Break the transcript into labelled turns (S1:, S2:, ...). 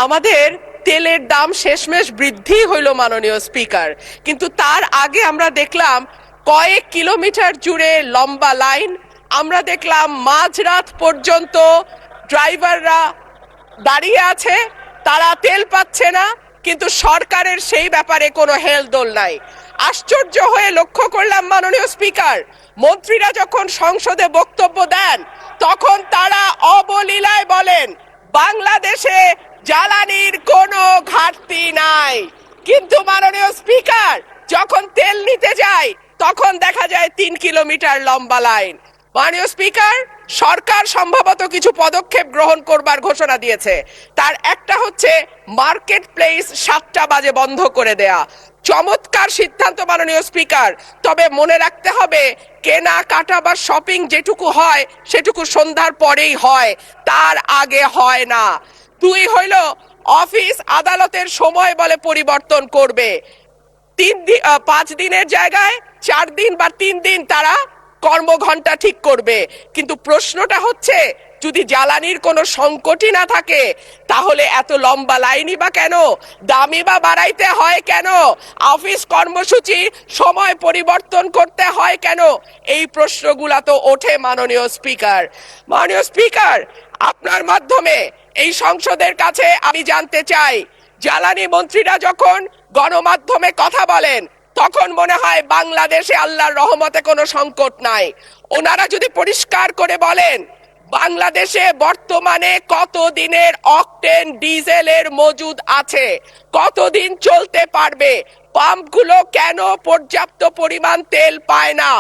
S1: আমাদের তেলের দাম শেষমেশ বৃদ্ধি হইল মাননীয় স্পিকার, কিন্তু তার আগে আমরা দেখলাম কয়েক কিলোমিটার জুড়ে লম্বা লাইন। আমরা দেখলাম মাঝরাত পর্যন্ত ড্রাইভাররা দাঁড়িয়ে আছে, তারা তেল পাচ্ছে না, কিন্তু সরকারের সেই ব্যাপারে কোনো হেলদোল নাই। আশ্চর্য হয়ে লক্ষ্য করলাম মাননীয় স্পিকার, মন্ত্রীরা যখন সংসদে বক্তব্য দেন তখন তারা অবলীলায় বলেন বাংলাদেশে জ্বালানির কোনো ঘাটতি নাই, কিন্তু মাননীয় স্পিকার যখন তেল নিতে যায় তখন দেখা যায় 3 কিলোমিটার লম্বা লাইন। মাননীয় স্পিকার, সরকার সম্ভবত কিছু পদক্ষেপ গ্রহণ করবার ঘোষণা দিয়েছে। তার একটা হচ্ছে মার্কেট প্লেস 7টা বাজে বন্ধ করে দেয়া। চমৎকার সিদ্ধান্ত মাননীয় স্পিকার, তবে মনে রাখতে হবে কেনা কাটা বা শপিং যেটুকু হয় সেটুকু সন্ধ্যার পরেই হয়, তার আগে হয় না। 2 হইল অফিস আদালতের সময় বলে পরিবর্তন করবে। 5 দিনের জায়গায় 4 দিন বা 3 দিন তারা কর্মঘণ্টা ঠিক করবে, কিন্তু প্রশ্নটা হচ্ছে যদি জ্বালানির কোনো সংকটই না থাকে তাহলে এত লম্বা লাইনই বা কেন, দামই বা বাড়াইতে হয় কেন, অফিস কর্মসূচি সময় পরিবর্তন করতে হয় কেন? এই প্রশ্নগুলা তো ওঠে মাননীয় স্পিকার। মাননীয় স্পিকার, আপনার মাধ্যমে এই সংসদের কাছে আমি জানতে চাই, জ্বালানি মন্ত্রীরা যখন গণমাধ্যমে কথা বলেন তখন মনে হয় বাংলাদেশে আল্লাহর রহমতে কোনো সংকট নাই। ওনারা যদি পরিষ্কার করে বলেন বাংলাদেশে বর্তমানে কত দিনের অকটেন ডিজেলের মজুদ আছে, কতদিন চলতে পারবে, পাম্পগুলো কেন পর্যাপ্ত পরিমাণ তেল পায় না,